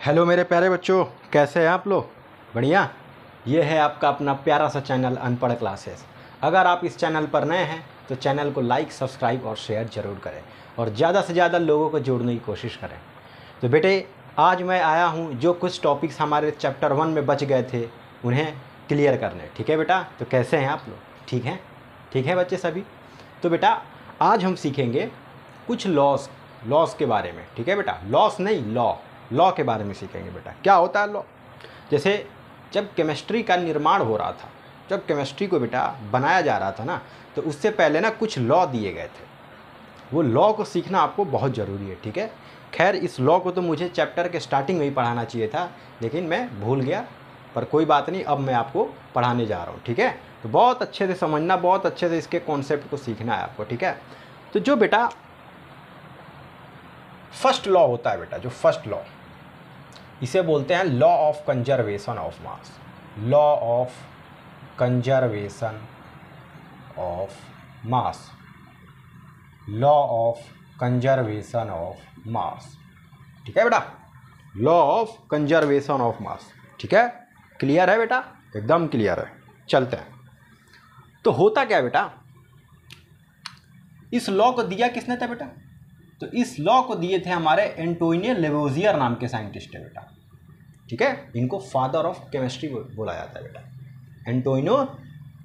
Hello मेरे प्यारे बच्चों, कैसे हैं आप लोग? बढ़िया। ये है आपका अपना प्यारा सा चैनल अनपढ़ क्लासेस। अगर आप इस चैनल पर नए हैं तो चैनल को लाइक, सब्सक्राइब और शेयर ज़रूर करें और ज़्यादा से ज़्यादा लोगों को जोड़ने की कोशिश करें। तो बेटे, आज मैं आया हूँ जो कुछ टॉपिक्स हमारे चैप्टर 1 में बच गए थे उन्हें क्लियर करने। ठीक है बेटा? तो कैसे हैं आप लोग? ठीक हैं? ठीक है बच्चे सभी? तो बेटा, आज हम सीखेंगे कुछ लॉस के बारे में। ठीक है बेटा? लॉस नहीं, लॉ के बारे में सीखेंगे बेटा। क्या होता है लॉ? जैसे जब केमिस्ट्री का निर्माण हो रहा था, जब केमिस्ट्री को बेटा बनाया जा रहा था ना, तो उससे पहले ना कुछ लॉ दिए गए थे। वो लॉ को सीखना आपको बहुत ज़रूरी है। ठीक है? खैर, इस लॉ को तो मुझे चैप्टर के स्टार्टिंग में ही पढ़ाना चाहिए था, लेकिन मैं भूल गया। पर कोई बात नहीं, अब मैं आपको पढ़ाने जा रहा हूँ। ठीक है? तो बहुत अच्छे से समझना, बहुत अच्छे से इसके कॉन्सेप्ट को सीखना है आपको। ठीक है? तो जो बेटा फर्स्ट लॉ होता है बेटा, जो फर्स्ट लॉ, इसे बोलते हैं law of conservation of mass. Law of conservation of mass. Law of conservation of mass. ठीक है बेटा? Law of conservation of mass. ठीक है? क्लियर है बेटा? एकदम क्लियर है। चलते हैं। तो होता क्या बेटा, इस लॉ को दिया किसने था बेटा? तो इस लॉ को दिए थे हमारे एंटोनियो लेवोजियर नाम के साइंटिस्ट है बेटा। ठीक है? इनको फादर ऑफ केमिस्ट्री बोला जाता है बेटा। एंटोनियो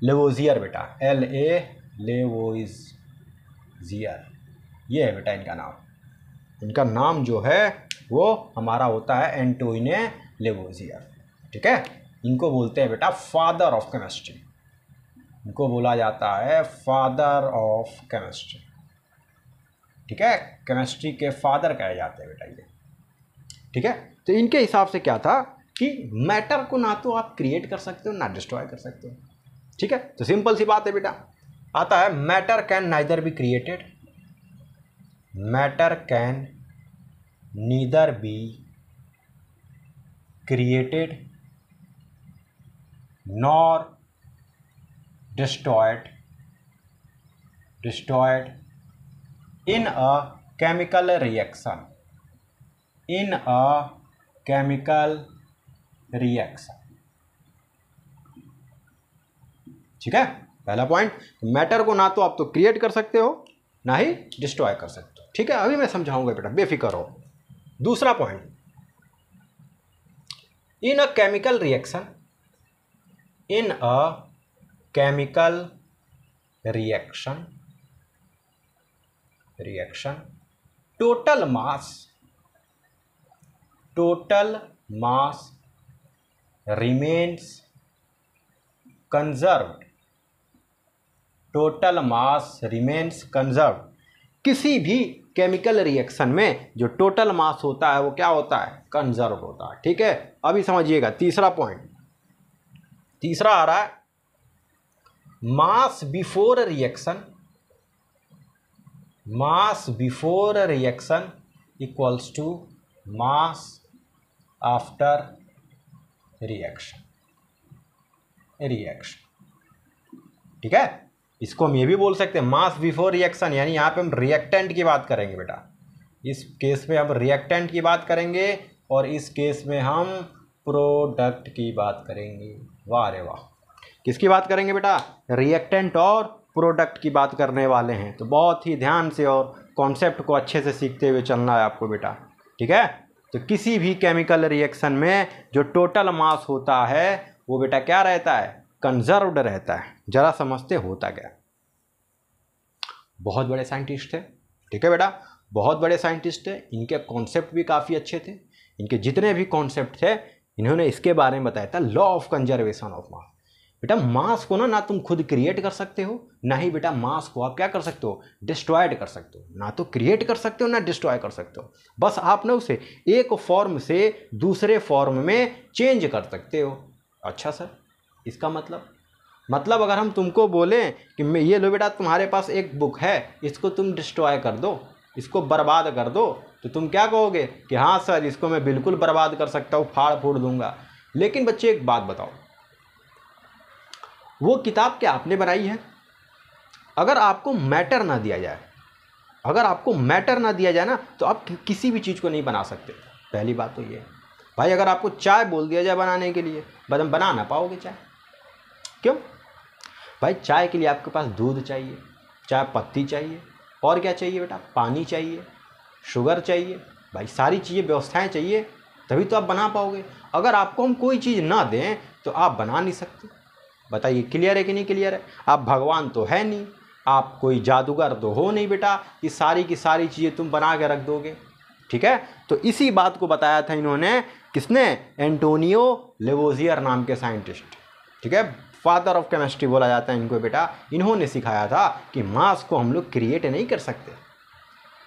लेवोजियर बेटा, LA लेवोजियर, ये है बेटा इनका नाम। इनका नाम जो है वो हमारा होता है एंटोनियो लेवोजियर। ठीक है? इनको बोलते हैं बेटा फादर ऑफ केमिस्ट्री। इनको बोला जाता है फादर ऑफ केमिस्ट्री। ठीक है? केमिस्ट्री के फादर कहे जाते हैं बेटा ये। ठीक है? तो इनके हिसाब से क्या था कि मैटर को ना तो आप क्रिएट कर सकते हो ना डिस्ट्रॉय कर सकते हो। ठीक है? तो सिंपल सी बात है बेटा, आता है matter can neither be created, matter can neither be created nor destroyed in a chemical reaction, in a chemical reaction। ठीक है? पहला पॉइंट, मैटर को ना तो आप तो क्रिएट कर सकते हो ना ही डिस्ट्रॉय कर सकते हो। ठीक है? अभी मैं समझाऊंगा बेटा, बेफिक्र हो। दूसरा point, in a chemical reaction, in a chemical reaction total mass remains conserved. Total mass remains conserved. किसी भी केमिकल रिएक्शन में जो टोटल मास होता है वो क्या होता है? कंजर्व होता है। ठीक है? अभी समझिएगा तीसरा पॉइंट। तीसरा आ रहा है mass before reaction, mass before reaction equals to mass after reaction. ठीक है? इसको हम ये भी बोल सकते हैं मास बिफोर रिएक्शन, यानी यहाँ पे हम रिएक्टेंट की बात करेंगे बेटा। इस केस में हम रिएक्टेंट की बात करेंगे और इस केस में हम प्रोडक्ट की बात करेंगे। वाह रे वाह! किसकी बात करेंगे बेटा? रिएक्टेंट और प्रोडक्ट की बात करने वाले हैं। तो बहुत ही ध्यान से और कॉन्सेप्ट को अच्छे से सीखते हुए चलना है आपको बेटा। ठीक है? तो किसी भी केमिकल रिएक्शन में जो टोटल मास होता है वो बेटा क्या रहता है? कंजर्व्ड रहता है। जरा समझते होता क्या। बहुत बड़े साइंटिस्ट थे। ठीक है बेटा? बहुत बड़े साइंटिस्ट थे। इनके कॉन्सेप्ट भी काफ़ी अच्छे थे। इनके जितने भी कॉन्सेप्ट थे इन्होंने इसके बारे में बताया था, law of conservation of mass. बेटा मास को ना तुम खुद क्रिएट कर सकते हो, ना ही बेटा मास को आप क्या कर सकते हो? डिस्ट्रॉयड कर सकते हो। ना तो क्रिएट कर सकते हो ना डिस्ट्रॉय कर सकते हो। बस आप ना उसे एक फॉर्म से दूसरे फॉर्म में चेंज कर सकते हो। अच्छा सर, इसका मतलब अगर हम तुमको बोलें कि मैं ये लो बेटा, तुम्हारे पास एक बुक है, इसको तुम डिस्ट्रॉय कर दो, इसको बर्बाद कर दो, तो तुम क्या कहोगे कि हाँ सर, इसको मैं बिल्कुल बर्बाद कर सकता हूँ, फाड़ फूड़ दूंगा। लेकिन बच्चे एक बात बताओ, वो किताब क्या आपने बनाई है? अगर आपको मैटर ना दिया जाए, अगर आपको मैटर ना दिया जाए ना, तो आप किसी भी चीज़ को नहीं बना सकते। पहली बात तो ये। भाई अगर आपको चाय बोल दिया जाए बनाने के लिए, बना ना पाओगे चाय। क्यों भाई? चाय के लिए आपके पास दूध चाहिए, चाय पत्ती चाहिए, और क्या चाहिए बेटा? पानी चाहिए, शुगर चाहिए, भाई सारी चीज़ें व्यवस्थाएं चाहिए, तभी तो आप बना पाओगे। अगर आपको हम कोई चीज़ ना दें तो आप बना नहीं सकते। बताइए क्लियर है कि नहीं क्लियर है? आप भगवान तो है नहीं, आप कोई जादूगर तो हो नहीं बेटा कि सारी की सारी चीज़ें तुम बना के रख दोगे। ठीक है, तो इसी बात को बताया था इन्होंने, किसने? एंटोनियो लेवोजियर नाम के साइंटिस्ट। ठीक है, फादर ऑफ केमिस्ट्री बोला जाता है इनको बेटा। इन्होंने सिखाया था कि मास को हम लोग क्रिएट नहीं कर सकते।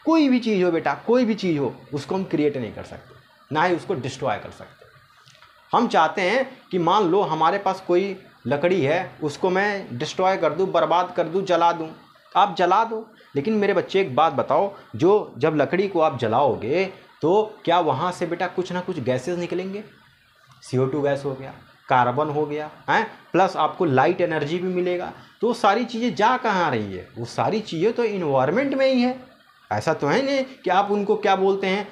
कोई भी चीज़ हो बेटा, कोई भी चीज़ हो, उसको हम क्रिएट नहीं कर सकते, ना ही उसको डिस्ट्रॉय कर सकते। हम चाहते हैं कि मान लो हमारे पास कोई लकड़ी है, उसको मैं डिस्ट्रॉय कर दूं, बर्बाद कर दूं, जला दूं, आप जला दो। लेकिन मेरे बच्चे एक बात बताओ, जो जब लकड़ी को आप जलाओगे तो क्या वहाँ से बेटा कुछ ना कुछ गैसेस निकलेंगे? CO2 गैस हो गया, कार्बन हो गया है, प्लस आपको लाइट एनर्जी भी मिलेगा। तो वो सारी चीज़ें जा कहाँ रही है? वो सारी चीज़ें तो इन्वायरमेंट में ही है। ऐसा तो है नहीं कि आप उनको क्या बोलते हैं,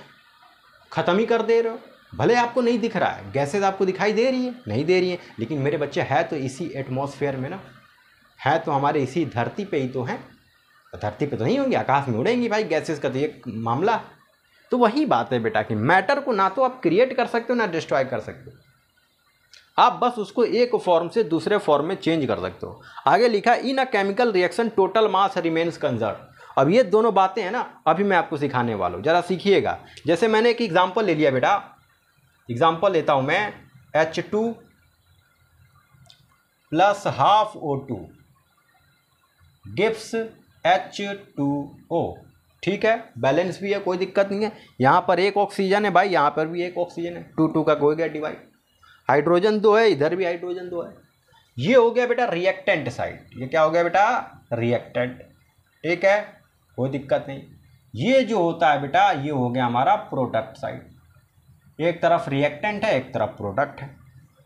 ख़त्म ही कर दे रहे हो। भले आपको नहीं दिख रहा है, गैसेज आपको दिखाई दे रही है, नहीं दे रही है, लेकिन मेरे बच्चे है तो इसी एटमॉस्फेयर में ना, है तो हमारे इसी धरती पे ही तो हैं। धरती पे तो नहीं होंगी, आकाश में उड़ेंगी भाई गैसेज का तो ये मामला। तो वही बात है बेटा कि मैटर को ना तो आप क्रिएट कर सकते हो ना डिस्ट्रॉय कर सकते हो, आप बस उसको एक फॉर्म से दूसरे फॉर्म में चेंज कर सकते हो। आगे लिखा in a chemical reaction total mass remains conserve. अब ये दोनों बातें हैं ना, अभी मैं आपको सिखाने वाला हूँ, जरा सीखिएगा। जैसे मैंने एक एग्जांपल ले लिया बेटा, एग्जांपल लेता हूँ मैं, H2 plus half O2 gives H2O। ठीक है, बैलेंस भी है, कोई दिक्कत नहीं है। यहाँ पर एक ऑक्सीजन है भाई, यहाँ पर भी एक ऑक्सीजन है, 2 का हो गया डिवाइड। हाइड्रोजन 2 है, इधर भी हाइड्रोजन 2 है। ये हो गया बेटा रिएक्टेंट साइड। ये क्या हो गया बेटा? रिएक्टेंट। ठीक है, कोई दिक्कत नहीं। ये जो होता है बेटा, ये हो गया हमारा प्रोडक्ट साइड। एक तरफ रिएक्टेंट है, एक तरफ प्रोडक्ट है।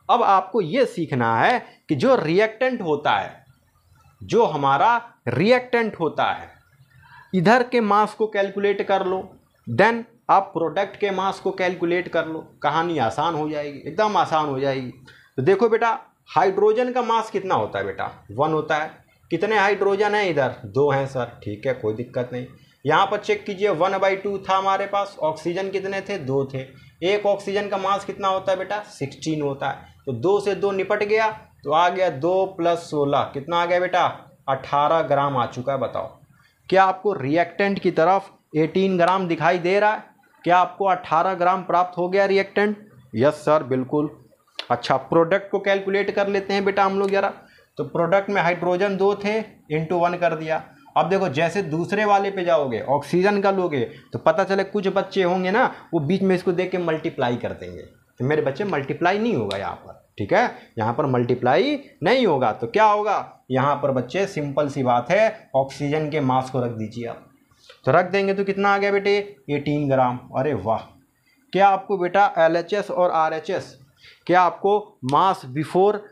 अब आपको ये सीखना है कि जो रिएक्टेंट होता है, जो हमारा रिएक्टेंट होता है, इधर के मास को कैलकुलेट कर लो, देन आप प्रोडक्ट के मास को कैलकुलेट कर लो। कहानी आसान हो जाएगी, एकदम आसान हो जाएगी। तो देखो बेटा, हाइड्रोजन का मास कितना होता है बेटा? 1 होता है। कितने हाइड्रोजन है इधर? 2 हैं सर। ठीक है, कोई दिक्कत नहीं। यहाँ पर चेक कीजिए, 1/2 था हमारे पास। ऑक्सीजन कितने थे? 2 थे। एक ऑक्सीजन का मास कितना होता है बेटा? 16 होता है। तो 2 से 2 निपट गया, तो आ गया 2 + 16, कितना आ गया बेटा? 18 ग्राम आ चुका है। बताओ, क्या आपको रिएक्टेंट की तरफ 18 ग्राम दिखाई दे रहा है? क्या आपको 18 ग्राम प्राप्त हो गया रिएक्टेंट? यस सर, बिल्कुल। अच्छा, प्रोडक्ट को कैलकुलेट कर लेते हैं बेटा हम लोग जरा। तो प्रोडक्ट में हाइड्रोजन 2 थे, × 1 कर दिया। अब देखो, जैसे दूसरे वाले पे जाओगे, ऑक्सीजन का लोगे, तो पता चले कुछ बच्चे होंगे ना, वो बीच में इसको देख के मल्टीप्लाई कर देंगे। तो मेरे बच्चे मल्टीप्लाई नहीं होगा यहाँ पर। ठीक है, यहाँ पर मल्टीप्लाई नहीं होगा। तो क्या होगा यहाँ पर बच्चे? सिंपल सी बात है, ऑक्सीजन के मास को रख दीजिए आप। तो रख देंगे तो कितना आ गया बेटे? 18 ग्राम। अरे वाह! क्या आपको बेटा LHS और RHS, क्या आपको मास बिफोर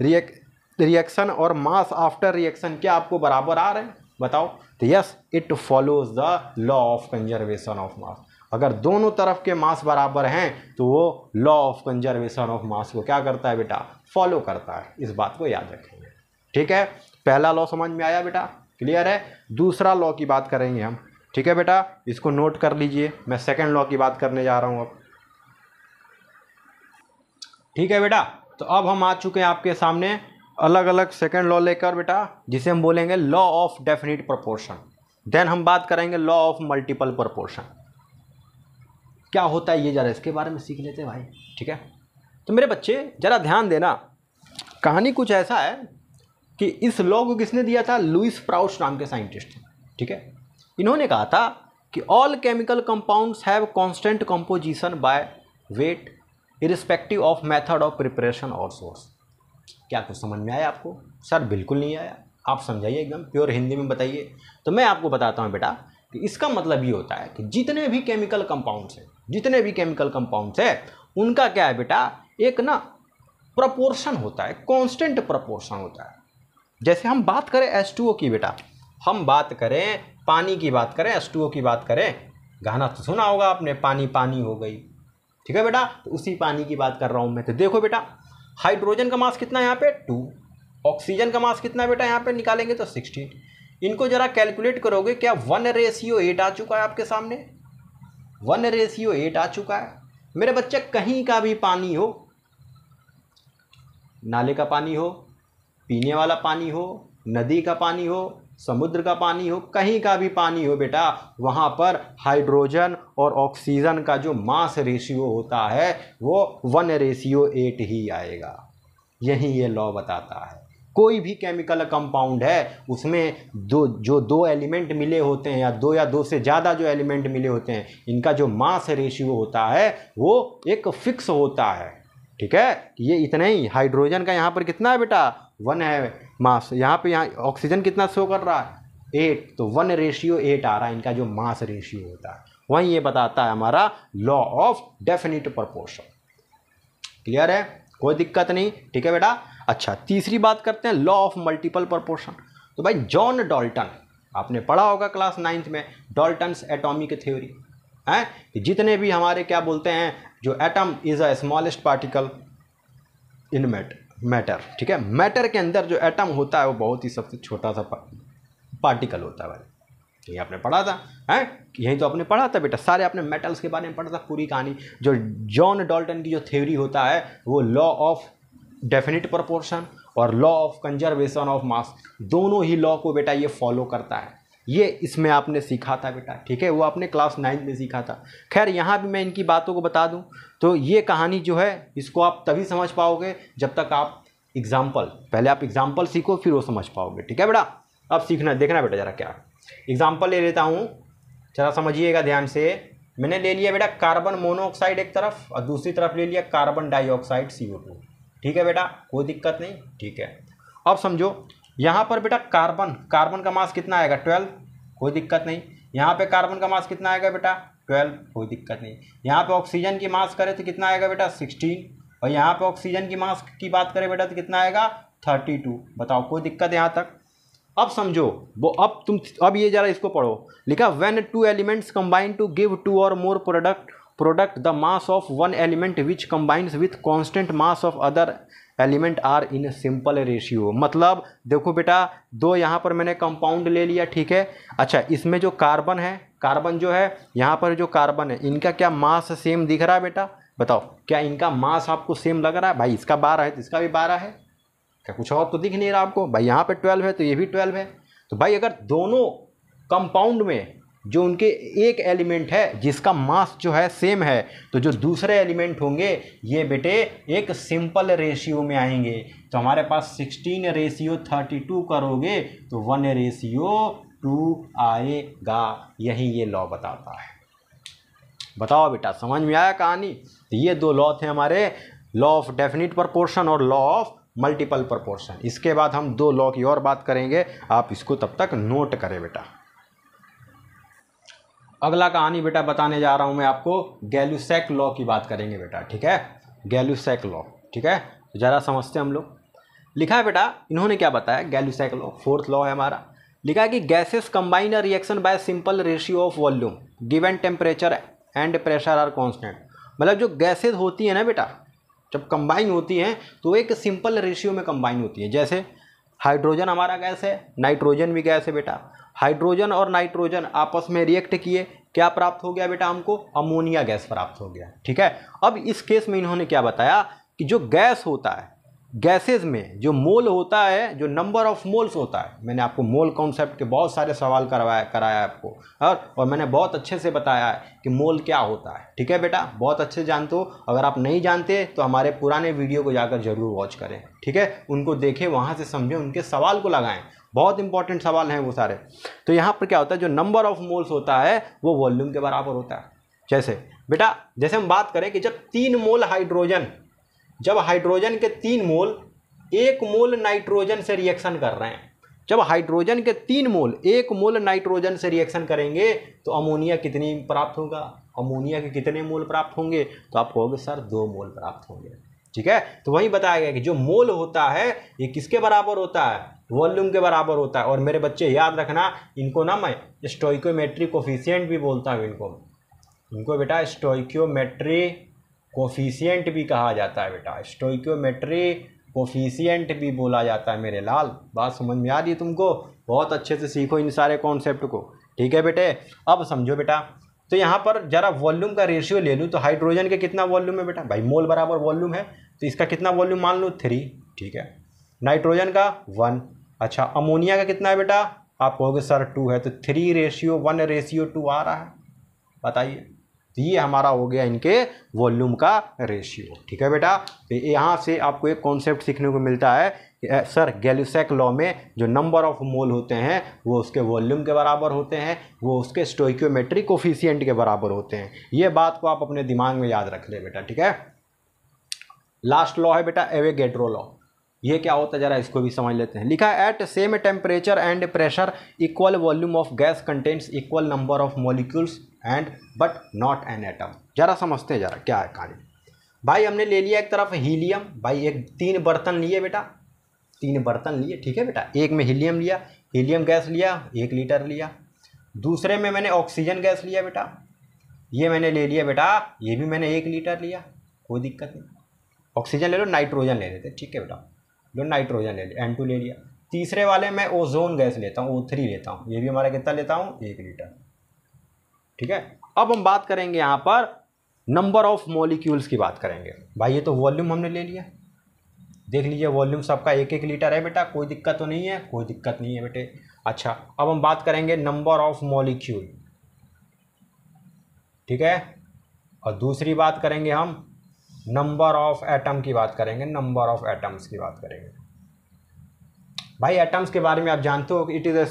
रिएक्शन और मास आफ्टर रिएक्शन क्या आपको बराबर आ रहे हैं? बताओ। तो yes, it follows the law of conservation of mass. अगर दोनों तरफ के मास बराबर हैं तो वो law of conservation of mass को क्या करता है बेटा? फॉलो करता है। इस बात को याद रखेंगे। ठीक है, पहला लॉ समझ में आया बेटा? क्लियर है? दूसरा लॉ की बात करेंगे हम। ठीक है बेटा, इसको नोट कर लीजिए। मैं सेकंड लॉ की बात करने जा रहा हूँ अब। ठीक है बेटा, तो अब हम आ चुके हैं आपके सामने अलग अलग सेकंड लॉ लेकर बेटा, जिसे हम बोलेंगे law of definite proportion. Then हम बात करेंगे लॉ ऑफ मल्टीपल प्रोपोर्शन। क्या होता है ये जरा इसके बारे में सीख लेते हैं भाई। ठीक है, तो मेरे बच्चे जरा ध्यान देना। कहानी कुछ ऐसा है कि इस लॉ को किसने दिया था? लुइस प्राउच नाम के साइंटिस्ट। ठीक है, इन्होंने कहा था कि all chemical compounds have constant composition by weight irrespective of method of preparation और सोर्स। क्या कुछ समझ में आया आपको? सर बिल्कुल नहीं आया। आप समझाइए, एकदम प्योर हिंदी में बताइए। तो मैं आपको बताता हूँ बेटा कि इसका मतलब ये होता है कि जितने भी केमिकल कंपाउंड्स हैं, जितने भी केमिकल कंपाउंड्स है, उनका क्या है बेटा? एक ना प्रपोर्शन होता है, कांस्टेंट प्रपोर्शन होता है। जैसे हम बात करें H2O की बेटा, हम बात करें पानी की बात करें, H2O की बात करें, गाना तो सुना होगा आपने, पानी पानी हो गई, ठीक है बेटा, तो उसी पानी की बात कर रहा हूँ मैं। तो देखो बेटा, हाइड्रोजन का मास कितना है यहाँ पे 2, ऑक्सीजन का मास कितना है बेटा यहाँ पे निकालेंगे तो 16। इनको जरा कैलकुलेट करोगे, क्या 1:8 आ चुका है आपके सामने, 1:8 आ चुका है। मेरे बच्चे कहीं का भी पानी हो, नाले का पानी हो, पीने वाला पानी हो, नदी का पानी हो, समुद्र का पानी हो, कहीं का भी पानी हो बेटा, वहाँ पर हाइड्रोजन और ऑक्सीजन का जो मास रेशियो होता है वो 1:8 ही आएगा। यही ये लॉ बताता है। कोई भी केमिकल कंपाउंड है उसमें दो एलिमेंट मिले होते हैं, या दो से ज़्यादा जो एलिमेंट मिले होते हैं, इनका जो मास रेशियो होता है वो एक फिक्स होता है। ठीक है, ये इतना ही। हाइड्रोजन का यहाँ पर कितना है बेटा 1 है मास, यहाँ ऑक्सीजन कितना शो कर रहा है 8, तो 1:8 आ रहा है इनका जो मास रेशियो होता है। वहीं ये बताता है हमारा law of definite proportion. Clear है, कोई दिक्कत नहीं। ठीक है बेटा। अच्छा, तीसरी बात करते हैं लॉ ऑफ मल्टीपल प्रोपोर्शन। तो भाई जॉन डाल्टन, आपने पढ़ा होगा क्लास 9th में, डाल्टन्स एटॉमिक थ्योरी है कि जितने भी हमारे क्या बोलते हैं, जो atom is a smallest particle in matter. ठीक है, मैटर के अंदर जो एटम होता है वो बहुत ही सबसे छोटा सा पार्टिकल होता है भाई। ये आपने पढ़ा था है, यही तो आपने पढ़ा था बेटा, सारे आपने मेटल्स के बारे में पढ़ा था पूरी कहानी। जो जॉन डाल्टन की जो थ्योरी होता है वो लॉ ऑफ डेफिनिट प्रोपोर्शन और law of conservation of mass, दोनों ही लॉ को बेटा ये फॉलो करता है। ये इसमें आपने सीखा था बेटा। ठीक है, वो आपने क्लास 9 में सीखा था। खैर यहाँ भी मैं इनकी बातों को बता दूं तो ये कहानी जो है इसको आप तभी समझ पाओगे जब तक आप पहले आप एग्जाम्पल सीखो, फिर वो समझ पाओगे। ठीक है बेटा, अब सीखना देखना बेटा जरा क्या एग्जाम्पल ले लेता हूँ, जरा समझिएगा ध्यान से। मैंने ले लिया बेटा कार्बन मोनोऑक्साइड एक तरफ और दूसरी तरफ ले लिया कार्बन डाइऑक्साइड CO2। ठीक है बेटा, कोई दिक्कत नहीं। ठीक है, अब समझो यहाँ पर बेटा कार्बन का मास कितना आएगा 12, कोई दिक्कत नहीं। यहाँ पे कार्बन का मास कितना आएगा बेटा 12, कोई दिक्कत नहीं। यहाँ पे ऑक्सीजन की मास करें तो कितना आएगा बेटा 16, और यहाँ पे ऑक्सीजन की मास की बात करें बेटा तो कितना आएगा 32। बताओ कोई दिक्कत यहाँ तक। अब समझो वो, अब ये जरा इसको पढ़ो। लिखा when 2 elements combine to give 2 or more product the mass of one element which combines with constant mass of other element are in simple ratio. मतलब देखो बेटा, दो यहाँ पर मैंने कंपाउंड ले लिया। ठीक है, अच्छा इसमें जो कार्बन है, कार्बन जो है यहाँ पर जो कार्बन है, इनका क्या मास सेम दिख रहा है बेटा? बताओ क्या इनका मास आपको सेम लग रहा है? भाई इसका 12 है तो इसका भी 12 है, क्या कुछ और तो दिख नहीं रहा आपको? भाई यहाँ पे 12 है तो ये भी 12 है। तो भाई अगर दोनों कंपाउंड में जो उनके एक एलिमेंट है जिसका मास जो है सेम है, तो जो दूसरे एलिमेंट होंगे ये बेटे एक सिंपल रेशियो में आएंगे। तो हमारे पास 16:32 करोगे तो 1:2 आएगा। यही ये लॉ बताता है। बताओ बेटा समझ में आया कहानी? तो ये दो लॉ थे हमारे, लॉ ऑफ डेफिनिट प्रोपोर्शन और लॉ ऑफ मल्टीपल प्रोपोर्शन। इसके बाद हम दो लॉ की और बात करेंगे, आप इसको तब तक नोट करें बेटा। अगला कहानी बेटा बताने जा रहा हूं मैं आपको, गैलुसैक लॉ की बात करेंगे बेटा। ठीक है, गैलुसैक लॉ। ठीक है, तो ज़रा समझते हैं हम लोग। लिखा है बेटा, इन्होंने क्या बताया, गैलुसैक लॉ 4th लॉ है हमारा। लिखा है कि gases combine a reaction by simple ratio of volume given temperature and pressure are constant. मतलब जो गैसेस होती है ना बेटा, जब कंबाइन होती हैं तो एक सिंपल रेशियो में कंबाइन होती है। जैसे हाइड्रोजन हमारा गैस है, नाइट्रोजन भी गैस है बेटा। हाइड्रोजन और नाइट्रोजन आपस में रिएक्ट किए, क्या प्राप्त हो गया बेटा हमको? अमोनिया गैस प्राप्त हो गया। ठीक है, अब इस केस में इन्होंने क्या बताया कि जो गैस होता है, गैसेज में जो मोल होता है, जो नंबर ऑफ मोल्स होता है, मैंने आपको मोल कॉन्सेप्ट के बहुत सारे सवाल कराया आपको, और मैंने बहुत अच्छे से बताया है कि मोल क्या होता है। ठीक है बेटा, बहुत अच्छे से जानते हो। अगर आप नहीं जानते तो हमारे पुराने वीडियो को जाकर जरूर वॉच करें। ठीक है, उनको देखें, वहाँ से समझें, उनके सवाल को लगाएं, बहुत इंपॉर्टेंट सवाल हैं वो सारे। तो यहाँ पर क्या होता है, जो नंबर ऑफ मोल्स होता है वो वॉल्यूम के बराबर होता है। जैसे बेटा, जैसे हम बात करें कि जब 3 मोल हाइड्रोजन, जब हाइड्रोजन के 3 मोल 1 मोल नाइट्रोजन से रिएक्शन कर रहे हैं, जब हाइड्रोजन के 3 मोल 1 मोल नाइट्रोजन से रिएक्शन करेंगे तो अमोनिया कितनी प्राप्त होगा? अमोनिया के कितने मोल प्राप्त होंगे? तो आप कहोगे सर 2 मोल प्राप्त होंगे। ठीक है, तो वही बताया गया कि जो मोल होता है ये किसके बराबर होता है? वॉल्यूम के बराबर होता है। और मेरे बच्चे याद रखना, इनको ना मैं स्टोइकोमेट्री कोफिशिएंट भी बोलता हूँ। इनको बेटा स्टोइकोमेट्री कोफिशिएंट भी कहा जाता है बेटा, स्टोइकियोमेट्री कोफिशिएंट भी बोला जाता है मेरे लाल। बात समझ में आ रही है तुमको? बहुत अच्छे से सीखो इन सारे कॉन्सेप्ट को, ठीक है बेटे। अब समझो बेटा, तो यहाँ पर जरा वॉल्यूम का रेशियो ले लूँ तो हाइड्रोजन के कितना वॉल्यूम है बेटा? भाई मोल बराबर वॉल्यूम है, तो इसका कितना वॉल्यूम मान लो? 3, ठीक है। नाइट्रोजन का 1, अच्छा। अमोनिया का कितना है बेटा? आप कहोगे सर 2 है, तो 3:1:2 आ रहा है, बताइए। तो ये हमारा हो गया इनके वॉल्यूम का रेशियो, ठीक है बेटा। तो यहाँ से आपको एक कॉन्सेप्ट सीखने को मिलता है कि सर गैलुसैक लॉ में जो नंबर ऑफ मोल होते हैं वो उसके वॉल्यूम के बराबर होते हैं, वो उसके स्टोइकियोमेट्रिक कोफिशिएंट के बराबर होते हैं। ये बात को आप अपने दिमाग में याद रख ले बेटा, ठीक है। लास्ट लॉ है बेटा एवोगैड्रो लॉ। ये क्या होता है जरा इसको भी समझ लेते हैं। लिखा है at same temperature and pressure equal volume of gas contains equal number of molecules and but not an atom. जरा समझते हैं जरा क्या है कहानी। भाई हमने ले लिया एक तरफ हीलियम, भाई एक 3 बर्तन लिए बेटा, 3 बर्तन लिए, ठीक है बेटा। एक में हीलियम लिया, हीलियम गैस लिया 1 लीटर लिया। दूसरे में मैंने ऑक्सीजन गैस लिया बेटा, ये मैंने ले लिया बेटा, ये भी मैंने 1 लीटर लिया, कोई दिक्कत नहीं। ऑक्सीजन ले लो, नाइट्रोजन ले लेते, ठीक है बेटा, लो नाइट्रोजन ले लिया, N2 ले लिया। तीसरे वाले में ओजोन गैस लेता हूँ, O3 लेता हूँ, ये भी हमारा कितना लेता हूँ? 1 लीटर, ठीक है। अब हम बात करेंगे यहाँ पर नंबर ऑफ मॉलिक्यूल्स की बात करेंगे। भाई ये तो वॉल्यूम हमने ले लिया, देख लीजिए वॉल्यूम सबका 1-1 लीटर है बेटा, कोई दिक्कत तो नहीं है? कोई दिक्कत नहीं है बेटे। अच्छा, अब हम बात करेंगे नंबर ऑफ मॉलिक्यूल, ठीक है। और दूसरी बात करेंगे हम नंबर ऑफ एटम की बात करेंगे, नंबर ऑफ एटम्स की बात करेंगे। भाई एटम्स के बारे में आप जानते हो कि it is the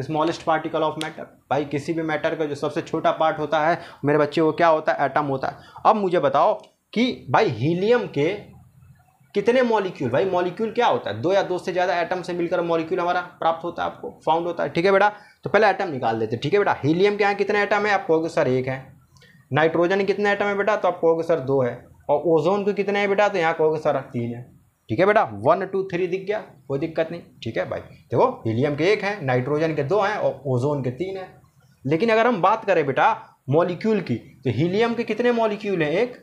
smallest particle of matter. भाई किसी भी मैटर का जो सबसे छोटा पार्ट होता है मेरे बच्चे वो क्या होता है? एटम होता है। अब मुझे बताओ कि भाई हीलियम के कितने मॉलिक्यूल? भाई मॉलिक्यूल क्या होता है? 2 या 2 से ज़्यादा एटम से मिलकर मॉलिक्यूल हमारा प्राप्त होता है, आपको फाउंड होता है, ठीक है बेटा। तो पहले एटम निकाल देते, ठीक है बेटा। हीलियम के यहाँ कितने एटम है? आप कहोगे सर 1 है। नाइट्रोजन के कितने एटम है बेटा? तो आप कहोगे सर 2 है। और ओजोन के कितने हैं बेटा? तो यहाँ कहोगे सर 3 है, ठीक है बेटा। 1 2 3 दिख गया, कोई दिक्कत नहीं, ठीक है भाई। देखो हीलियम के 1 है, नाइट्रोजन के 2 हैं और ओजोन के 3 हैं। लेकिन अगर हम बात करें बेटा मॉलिक्यूल की, तो हीलियम के कितने मॉलिक्यूल हैं? 1।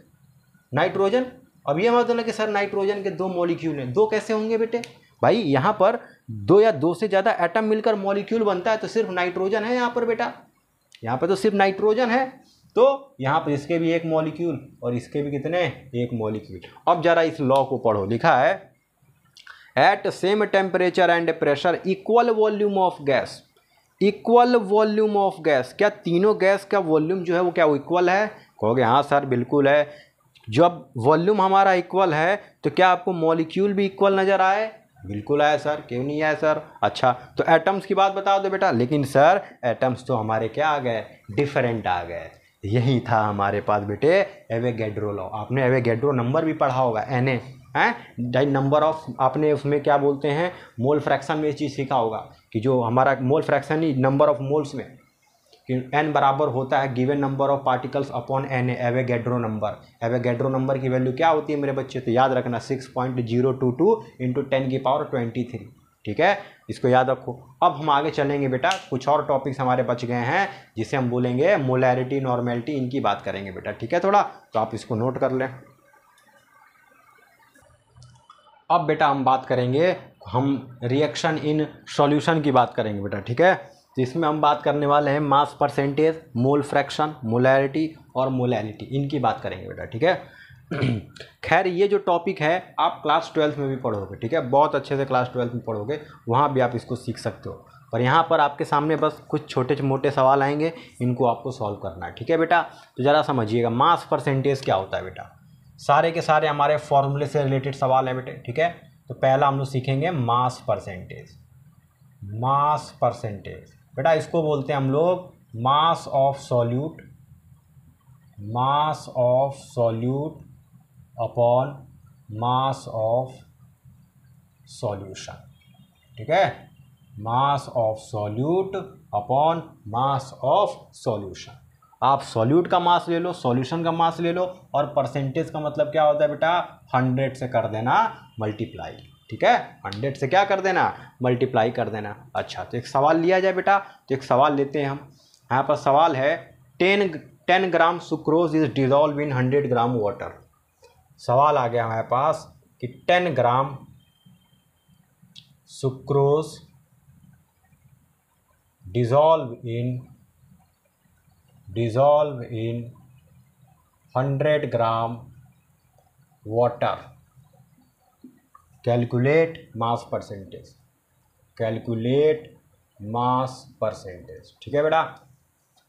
नाइट्रोजन, अब ये मतलब कि सर नाइट्रोजन के 2 मॉलिक्यूल हैं। 2 कैसे होंगे बेटे? भाई यहाँ पर 2 या 2 से ज़्यादा एटम मिलकर मॉलिक्यूल बनता है, तो सिर्फ नाइट्रोजन है यहाँ पर बेटा, यहाँ पर तो सिर्फ नाइट्रोजन है। तो यहाँ पर इसके भी 1 मॉलिक्यूल और इसके भी कितने? 1 मॉलिक्यूल। अब जरा इस लॉ को पढ़ो। लिखा है at same temperature and pressure equal volume of gas, equal volume of gas. क्या तीनों गैस का वॉल्यूम जो है वो क्या इक्वल है? कहोगे हाँ सर बिल्कुल है। जब वॉल्यूम हमारा इक्वल है तो क्या आपको मॉलिक्यूल भी इक्वल नज़र आए? बिल्कुल आया सर, क्यों नहीं आया सर? अच्छा, तो एटम्स की बात बता दो बेटा। लेकिन सर एटम्स तो हमारे क्या आ गए? डिफरेंट आ गए। यही था हमारे पास बेटे एवोगैड्रो लॉ। आपने एवोगैड्रो नंबर भी पढ़ा होगा, Na है नंबर ऑफ, आपने उसमें क्या बोलते हैं मोल फ्रैक्शन में ये चीज़ सीखा होगा कि जो हमारा mole fraction he number of moles में कि n बराबर होता है given number of particles upon Na, Avogadro number. Avogadro number की वैल्यू क्या होती है मेरे बच्चे? तो याद रखना 6.022 × 10⁻23, ठीक है, इसको याद रखो। अब हम आगे चलेंगे बेटा, कुछ और टॉपिक्स हमारे बच गए हैं जिसे हम बोलेंगे मोलैरिटी, नॉर्मेलिटी, इनकी बात करेंगे बेटा, ठीक है। थोड़ा तो आप इसको नोट कर लें। अब बेटा हम बात करेंगे, हम रिएक्शन इन सॉल्यूशन की बात करेंगे बेटा, ठीक है। तो इसमें हम बात करने वाले हैं mass percentage, mole fraction, molarity और मोलैलिटी, इनकी बात करेंगे बेटा, ठीक है। खैर ये जो टॉपिक है आप क्लास 12th में भी पढ़ोगे, ठीक है, बहुत अच्छे से क्लास 12th में पढ़ोगे, वहाँ भी आप इसको सीख सकते हो। पर यहाँ पर आपके सामने बस कुछ छोटे मोटे सवाल आएंगे, इनको आपको सॉल्व करना है, ठीक है बेटा। तो ज़रा समझिएगा मास परसेंटेज क्या होता है बेटा। सारे के सारे हमारे फॉर्मूले से रिलेटेड सवाल है बेटे, ठीक है। तो पहला हम लोग सीखेंगे मास परसेंटेज। मास परसेंटेज बेटा इसको बोलते हैं हम लोग mass of solute, mass of solute upon mass of solution, ठीक है। Mass of solute upon mass of solution. आप सॉल्यूट का मास ले लो, सॉल्यूशन का मास ले लो, और परसेंटेज का मतलब क्या होता है बेटा? 100 से कर देना मल्टीप्लाई, ठीक है। 100 से क्या कर देना? मल्टीप्लाई कर देना। अच्छा, तो एक सवाल लिया जाए बेटा, तो एक सवाल लेते हैं हम। यहाँ पर सवाल है 10 gram sucrose is dissolve in 100 gram water. सवाल आ गया हमारे पास कि 10 gram sucrose dissolve in 100 gram water, calculate mass percentage. ठीक है बेटा,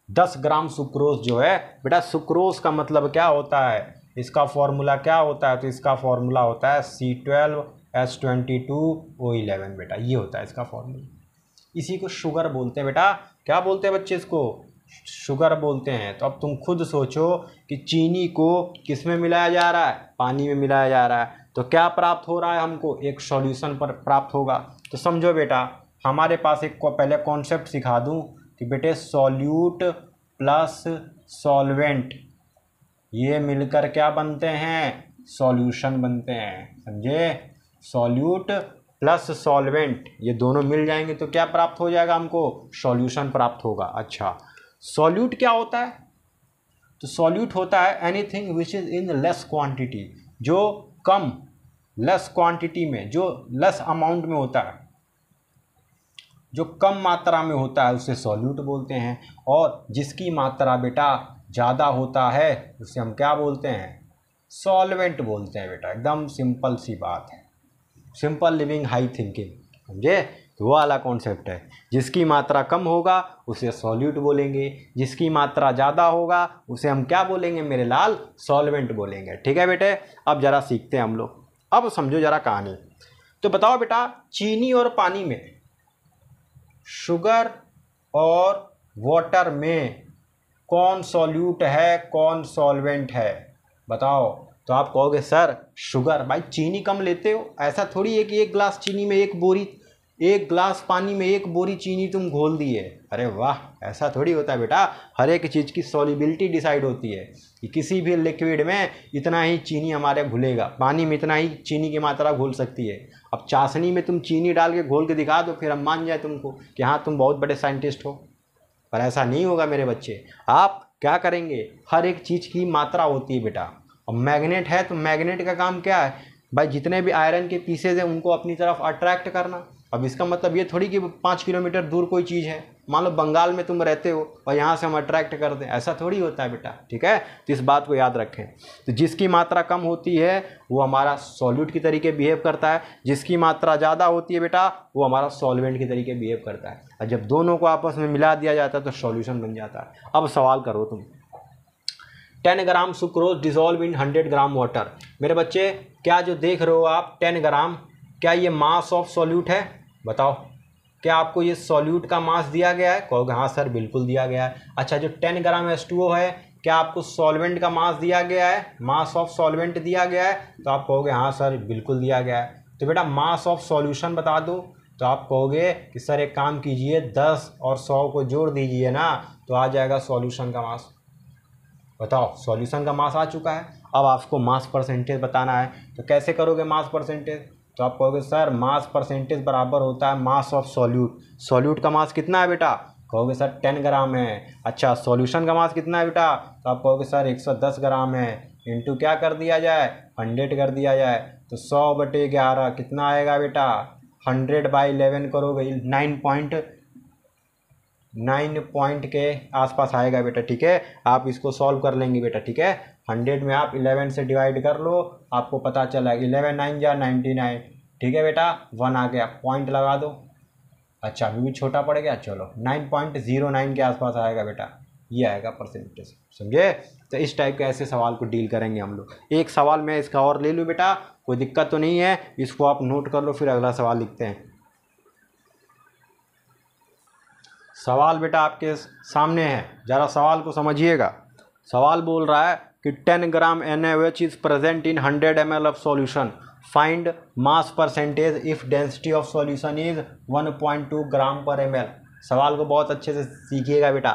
10 ग्राम सुक्रोज जो है बेटा, सुक्रोज का मतलब क्या होता है, इसका फॉर्मूला क्या होता है, तो इसका फॉर्मूला होता है C12H22O11 बेटा, ये होता है इसका फॉर्मूला। इसी को शुगर बोलते हैं बेटा। क्या बोलते हैं बच्चे इसको? शुगर बोलते हैं। तो अब तुम खुद सोचो कि चीनी को किस में मिलाया जा रहा है, पानी में मिलाया जा रहा है, तो क्या प्राप्त हो रहा है हमको, एक सॉल्यूशन पर प्राप्त होगा। तो समझो बेटा, हमारे पास एक को पहले कॉन्सेप्ट सिखा दूं कि बेटे सॉल्यूट प्लस सॉल्वेंट ये मिलकर क्या बनते हैं, सॉल्यूशन बनते हैं, समझे। सॉल्यूट प्लस सॉल्वेंट ये दोनों मिल जाएंगे तो क्या प्राप्त हो जाएगा हमको, सॉल्यूशन प्राप्त होगा। अच्छा, सॉल्यूट क्या होता है? तो सॉल्यूट होता है anything which is in less quantity, जो कम लेस क्वांटिटी में, जो लेस अमाउंट में होता है, जो कम मात्रा में होता है उसे सॉल्यूट बोलते हैं। और जिसकी मात्रा बेटा ज़्यादा होता है उसे हम क्या बोलते हैं, सॉल्वेंट बोलते हैं बेटा। एकदम सिंपल सी बात है, सिंपल लिविंग हाई थिंकिंग, समझे। तो वो वाला कॉन्सेप्ट है, जिसकी मात्रा कम होगा उसे सॉल्यूट बोलेंगे, जिसकी मात्रा ज़्यादा होगा उसे हम क्या बोलेंगे मेरे लाल, सॉल्वेंट बोलेंगे। ठीक है बेटे, अब ज़रा सीखते हैं हम लोग। अब समझो ज़रा कहानी। तो बताओ बेटा, चीनी और पानी में, शुगर और वाटर में कौन सॉल्यूट है, कौन सॉल्वेंट है, बताओ। तो आप कहोगे सर शुगर। भाई चीनी कम लेते हो, ऐसा थोड़ी है कि एक गिलास चीनी में एक गिलास पानी में एक बोरी चीनी तुम घोल दिए। अरे वाह, ऐसा थोड़ी होता है बेटा। हर एक चीज़ की सॉल्युबिलिटी डिसाइड होती है कि किसी भी लिक्विड में इतना ही चीनी हमारे घुलेगा, पानी में इतना ही चीनी की मात्रा घुल सकती है। अब चाशनी में तुम चीनी डाल के घोल के दिखा दो, फिर हम मान जाए तुमको कि हाँ तुम बहुत बड़े साइंटिस्ट हो, पर ऐसा नहीं होगा मेरे बच्चे। आप क्या करेंगे, हर एक चीज़ की मात्रा होती है बेटा। और मैग्नेट है तो मैग्नेट का काम क्या है भाई, जितने भी आयरन के पीसेज हैं उनको अपनी तरफ अट्रैक्ट करना। अब इसका मतलब ये थोड़ी कि 5 किलोमीटर दूर कोई चीज़ है, मान लो बंगाल में तुम रहते हो और यहाँ से हम अट्रैक्ट कर दें, ऐसा थोड़ी होता है बेटा। ठीक है, तो इस बात को याद रखें। तो जिसकी मात्रा कम होती है वो हमारा सॉल्यूट की तरीके बिहेव करता है, जिसकी मात्रा ज़्यादा होती है बेटा वो हमारा सॉल्वेंट की तरीके बिहेव करता है। और जब दोनों को आपस में मिला दिया जाता है तो सॉल्यूशन बन जाता है। अब सवाल करो तुम, 10 gram sucrose dissolve in 100 gram water. मेरे बच्चे क्या जो देख रहे हो आप 10 ग्राम, क्या ये मास ऑफ सॉल्यूट है, बताओ। क्या आपको ये सॉल्यूट का मास दिया गया है? कहोगे हाँ सर बिल्कुल दिया गया है। अच्छा, जो 10 ग्राम H2O है, क्या आपको सॉल्वेंट का मास दिया गया है, मास ऑफ सॉल्वेंट दिया गया है? तो आप कहोगे हाँ सर बिल्कुल दिया गया है। तो बेटा मास ऑफ सॉल्यूशन बता दो। तो आप कहोगे कि सर एक काम कीजिए, 10 और 100 को जोड़ दीजिए ना, तो आ जाएगा सॉल्यूशन का मास। बताओ, सॉल्यूशन का मास आ चुका है। अब आपको मास परसेंटेज बताना है, तो कैसे करोगे मास परसेंटेज? तो आप कहोगे सर मास परसेंटेज बराबर होता है मास ऑफ सॉल्यूट। सॉल्यूट का मास कितना है बेटा? कहोगे सर 10 ग्राम है। अच्छा, सॉल्यूशन का मास कितना है बेटा? तो आप कहोगे सर 110 ग्राम है। इंटू क्या कर दिया जाए, 100 कर दिया जाए, तो 100/11 कितना आएगा बेटा? 100/11 करोगे 9 पॉइंट के आसपास आएगा बेटा। ठीक है, आप इसको सॉल्व कर लेंगे बेटा। ठीक है, 100 में आप 11 से डिवाइड कर लो, आपको पता चला 11 9 जा 99। ठीक है बेटा, 1 आ गया, पॉइंट लगा दो। अच्छा, अभी भी छोटा पड़ गया, चलो 9.09 के आसपास आएगा बेटा, ये आएगा परसेंटेज, समझे। तो इस टाइप के ऐसे सवाल को डील करेंगे हम लोग। एक सवाल मैं इसका और ले लूँ बेटा, कोई दिक्कत तो नहीं है, इसको आप नोट कर लो, फिर अगला सवाल लिखते हैं। सवाल बेटा आपके सामने है, ज़रा सवाल को समझिएगा। सवाल बोल रहा है कि 10 ग्राम NaOH is present in 100 ml of solution, find mass percentage if density of solution is 1.2 ग्राम पर ml। सवाल को बहुत अच्छे से सीखिएगा बेटा।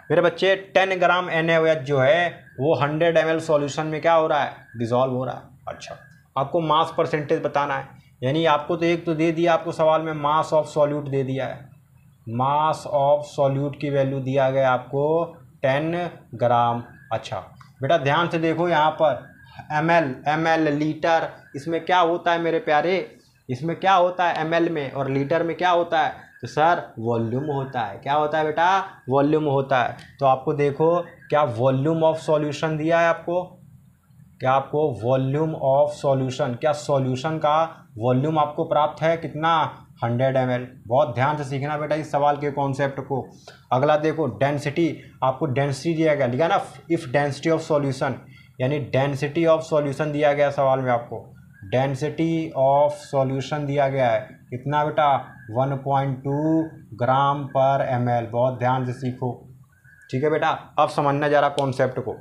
मेरे बच्चे 10 ग्राम NaOH जो है वो 100 ml सॉल्यूशन में क्या हो रहा है, डिजॉल्व हो रहा है। अच्छा, आपको मास परसेंटेज बताना है, यानी आपको तो एक तो दे दिया, आपको सवाल में मास ऑफ सॉल्यूट दे दिया है। मास ऑफ सॉल्यूट की वैल्यू दिया गया आपको 10 ग्राम। अच्छा बेटा ध्यान से देखो, यहाँ पर ml, ml लीटर, इसमें क्या होता है मेरे प्यारे, इसमें क्या होता है ml में, और लीटर में क्या होता है, तो सर वॉल्यूम होता है। क्या होता है बेटा, वॉल्यूम होता है। तो आपको देखो क्या वॉल्यूम ऑफ सॉल्यूशन दिया है आपको, क्या आपको वॉल्यूम ऑफ सॉल्यूशन, क्या सॉल्यूशन का वॉल्यूम आपको प्राप्त है कितना, 100 ml। बहुत ध्यान से सीखना बेटा इस सवाल के कॉन्सेप्ट को। अगला देखो डेंसिटी, आपको डेंसिटी दिया गया, लिखा ना इफ डेंसिटी ऑफ सॉल्यूशन, यानी डेंसिटी ऑफ सॉल्यूशन दिया गया सवाल में आपको, डेंसिटी ऑफ सॉल्यूशन दिया गया है कितना बेटा, 1.2 ग्राम पर ml। बहुत ध्यान से सीखो, ठीक है बेटा। अब समझना जरा कॉन्सेप्ट को,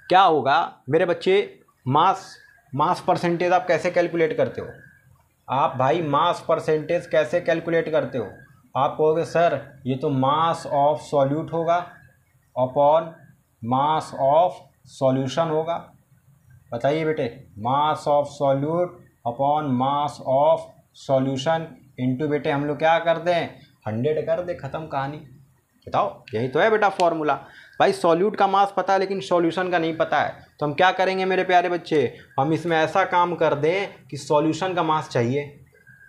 क्या होगा मेरे बच्चे, मास परसेंटेज आप कैसे कैलकुलेट करते हो, आप भाई मास परसेंटेज कैसे कैलकुलेट करते हो, आप कहोगे सर ये तो मास ऑफ सॉल्यूट होगा अपॉन मास ऑफ सॉल्यूशन होगा। बताइए बेटे, mass of solute upon mass of solution into बेटे हम लोग क्या कर दें, 100 कर दे, ख़त्म कहानी। बताओ, यही तो है बेटा फॉर्मूला। भाई सॉल्यूट का मास पता है लेकिन सॉल्यूशन का नहीं पता है, तो हम क्या करेंगे मेरे प्यारे बच्चे, हम इसमें ऐसा काम कर दें कि सॉल्यूशन का मास चाहिए।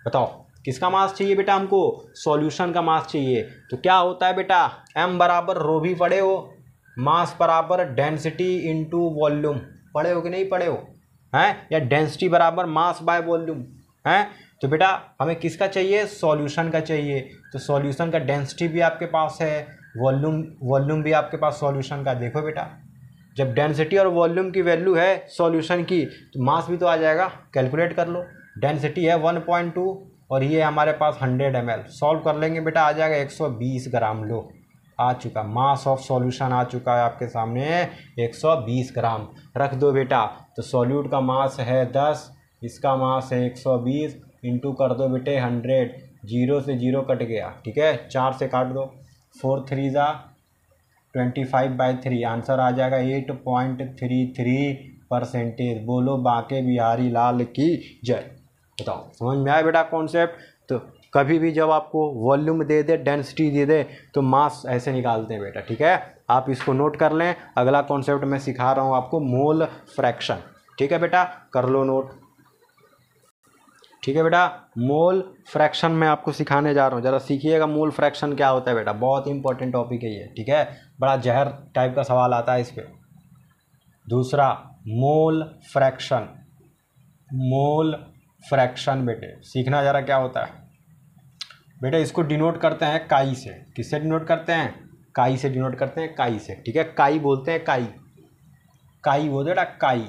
बताओ किसका मास चाहिए बेटा हमको, सॉल्यूशन का मास चाहिए। तो क्या होता है बेटा, m बराबर रो भी पढ़े हो, मास बराबर डेंसिटी इंटू वॉल्यूम, पढ़े हो कि नहीं पढ़े हो हैं, या डेंसिटी बराबर मास बाय वॉल्यूम हैं। तो बेटा हमें किसका चाहिए, सॉल्यूशन का चाहिए। तो सॉल्यूशन का डेंसिटी भी आपके पास है, वॉल्यूम भी आपके पास सॉल्यूशन का। देखो बेटा जब डेंसिटी और वॉल्यूम की वैल्यू है सॉल्यूशन की, तो मास भी तो आ जाएगा, कैलकुलेट कर लो। डेंसिटी है 1.2 और ये हमारे पास 100 ml, सॉल्व कर लेंगे बेटा, आ जाएगा 120 ग्राम। लो आ चुका, मास ऑफ सॉल्यूशन आ चुका है आपके सामने 120 ग्राम। रख दो बेटा, तो सॉल्यूट का मास है 10, इसका मास है 120, इंटू कर दो बेटे 100, 0 से 0 कट गया, ठीक है, 4 से काट दो, 4 3 जा 25/3, आंसर आ जाएगा 8.33%। बोलो बांके बिहारी लाल की जय। बताओ समझ में आया बेटा कॉन्सेप्ट। तो कभी भी जब आपको वॉल्यूम दे दे, डेंसिटी दे दे, तो मास ऐसे निकालते हैं बेटा, ठीक है। आप इसको नोट कर लें। अगला कॉन्सेप्ट मैं सिखा रहा हूँ आपको, मोल फ्रैक्शन, ठीक है बेटा, कर लो नोट, ठीक है बेटा। मोल फ्रैक्शन मैं आपको सिखाने जा रहा हूँ, ज़रा सीखिएगा मोल फ्रैक्शन क्या होता है बेटा, बहुत इंपॉर्टेंट टॉपिक है ये, ठीक है। बड़ा जहर टाइप का सवाल आता है इस पर। दूसरा मोल फ्रैक्शन, मोल फ्रैक्शन बेटे सीखना ज़रा क्या होता है बेटे। इसको डिनोट करते हैं काई से, किससे डिनोट करते हैं, काई से डिनोट करते हैं, काई से, ठीक है। काई बोलते हैं, काई, काई बोलते बेटा, काई,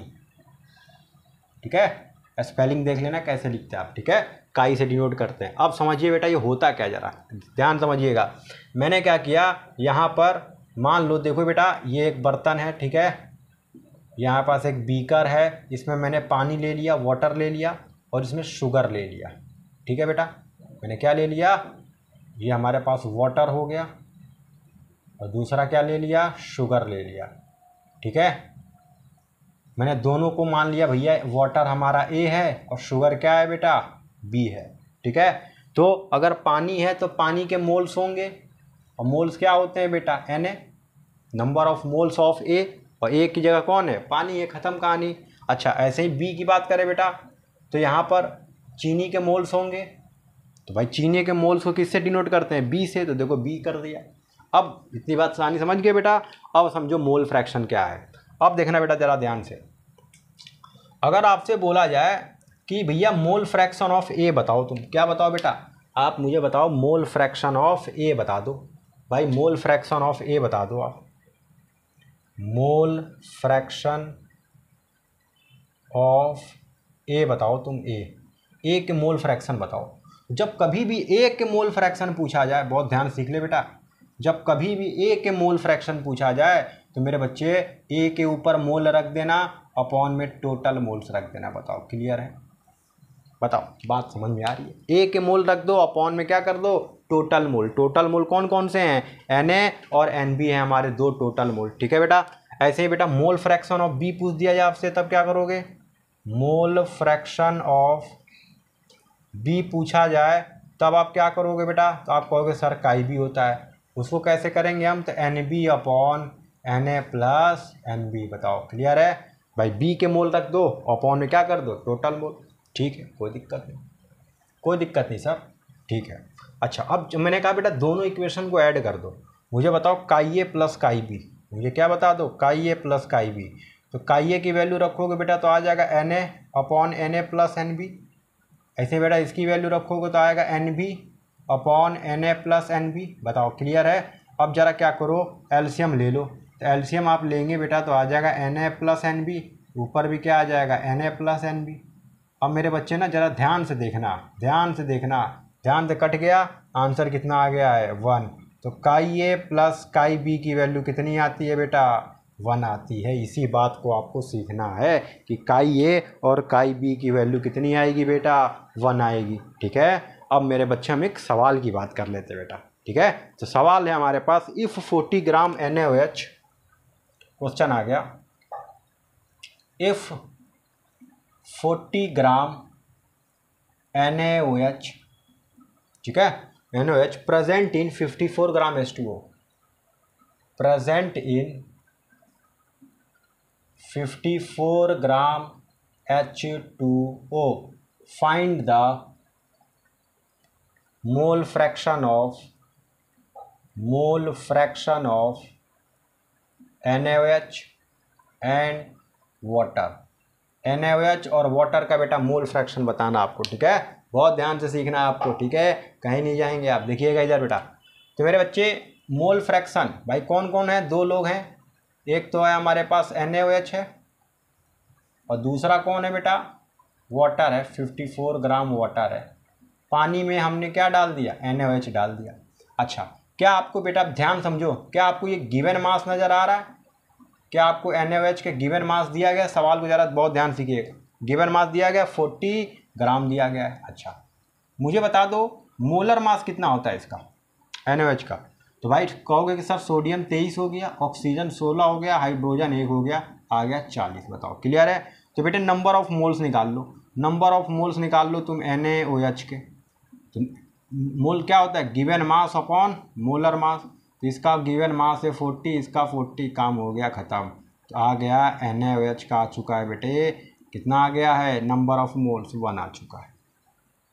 ठीक है। स्पेलिंग देख लेना कैसे लिखते हैं आप, ठीक है, काई से डिनोट करते हैं। अब समझिए बेटा ये होता क्या, ज़रा ध्यान समझिएगा। मैंने क्या किया, यहाँ पर मान लो, देखो बेटा ये एक बर्तन है, ठीक है, यहाँ पास एक बीकर है, इसमें मैंने पानी ले लिया, वाटर ले लिया, और इसमें शुगर ले लिया, ठीक है बेटा। मैंने क्या ले लिया, ये हमारे पास वाटर हो गया, और दूसरा क्या ले लिया, शुगर ले लिया, ठीक है। मैंने दोनों को मान लिया भैया, वाटर हमारा ए है और शुगर क्या है बेटा, बी है, ठीक है। तो अगर पानी है तो पानी के मोल्स होंगे, और मोल्स क्या होते हैं बेटा, Na, number of moles of A, और ए की जगह कौन है, पानी है, ख़त्म कहानी। अच्छा ऐसे ही बी की बात करें बेटा, तो यहाँ पर चीनी के मोल्स होंगे, तो भाई चीनी के मोल्स को किससे डिनोट करते हैं, बी से, तो देखो बी कर दिया। अब इतनी बात आसानी समझ गए बेटा। अब समझो मोल फ्रैक्शन क्या है। अब देखना बेटा ज़रा ध्यान से, अगर आपसे बोला जाए कि भैया मोल फ्रैक्शन ऑफ ए बताओ, तुम क्या बताओ बेटा, आप मुझे बताओ मोल फ्रैक्शन ऑफ ए बता दो। भाई मोल फ्रैक्शन ऑफ ए बता दो आप, मोल फ्रैक्शन ऑफ ए बताओ तुम, ए के मोल फ्रैक्शन बताओ। जब कभी भी ए के मोल फ्रैक्शन पूछा जाए, बहुत ध्यान सीख ले बेटा, जब कभी भी ए के मोल फ्रैक्शन पूछा जाए तो मेरे बच्चे ए के ऊपर मोल रख देना, अपॉन में टोटल मोल्स रख देना। बताओ क्लियर है, बताओ बात समझ में आ रही है। ए के मोल रख दो, अपॉन में क्या कर दो, टोटल मोल। टोटल मोल कौन कौन से हैं, Na और Nb है हमारे दो टोटल मोल, ठीक है बेटा। ऐसे ही बेटा मोल फ्रैक्शन ऑफ बी पूछ दिया जाए आपसे, तब क्या करोगे, मोल फ्रैक्शन ऑफ बी पूछा जाए तब आप क्या करोगे बेटा, तो आप कहोगे सर काई भी होता है, उसको कैसे करेंगे हम, तो Nb upon Na plus Nb। बताओ क्लियर है। भाई बी के मोल रख दो, अपॉन में क्या कर दो टोटल मोल। ठीक है, कोई दिक्कत नहीं, कोई दिक्कत नहीं सर। ठीक है, अच्छा अब मैंने कहा बेटा दोनों इक्वेशन को ऐड कर दो। मुझे बताओ काई ए प्लस काई बी, मुझे क्या बता दो, काई ए प्लस काई बी। तो काई ए की वैल्यू रखोगे बेटा तो आ जाएगा n a upon n a plus n b. ऐसे बेटा इसकी वैल्यू रखोगे तो आएगा n b upon n a plus n b. बताओ क्लियर है। अब जरा क्या करो, एलसीएम ले लो। तो एलसीएम आप लेंगे बेटा तो आ जाएगा n a plus n b, ऊपर भी क्या आ जाएगा n a plus n b. अब मेरे बच्चे ना जरा ध्यान से देखना, ध्यान से देखना, ध्यान से कट गया, आंसर कितना आ गया है 1। तो काई ए प्लस काई बी की वैल्यू कितनी आती है बेटा, 1 आती है। इसी बात को आपको सीखना है कि काई ए और काई बी की वैल्यू कितनी आएगी बेटा, 1 आएगी। ठीक है, अब मेरे बच्चे हम एक सवाल की बात कर लेते बेटा। ठीक है, तो सवाल है हमारे पास, इफ़ 40 ग्राम NaOH, क्वेश्चन आ गया, इफ़ 40 ग्राम NaOH, ठीक है, NaOH present in 54 gram H2O, present in 54 gram H2O, find the mole fraction of NaOH and water. NaOH और वाटर का बेटा मोल फ्रैक्शन बताना आपको। ठीक है, बहुत ध्यान से सीखना है आपको। ठीक है, कहीं नहीं जाएंगे आप, देखिएगा इधर बेटा। तो मेरे बच्चे मोल फ्रैक्शन भाई कौन कौन है, दो लोग हैं, एक तो है हमारे पास NaOH है और दूसरा कौन है बेटा, वाटर है, 54 ग्राम वाटर है। पानी में हमने क्या डाल दिया, NaOH डाल दिया। अच्छा, क्या आपको बेटा ध्यान समझो, क्या आपको ये गिवन मास नज़र आ रहा है, क्या आपको NaOH के गिवन मास दिया गया, सवाल को ज़रा बहुत ध्यान सीखिएगा। गिवन मास दिया गया 40 ग्राम दिया गया है। अच्छा, मुझे बता दो मोलर मास कितना होता है इसका, NaOH का। तो भाई कहोगे कि सर सोडियम 23 हो गया, ऑक्सीजन 16 हो गया, हाइड्रोजन 1 हो गया, आ गया 40। बताओ क्लियर है। तो बेटे नंबर ऑफ मोल्स निकाल लो, नंबर ऑफ मोल्स निकाल लो तुम NaOH के। तो मोल क्या होता है, गिवन मास अपॉन मोलर मास। तो इसका गिवन मास है 40, इसका 40, काम हो गया ख़त्म। तो आ गया NaOH का आ चुका है बेटे, कितना आ गया है, नंबर ऑफ मोल्स 1 आ चुका है।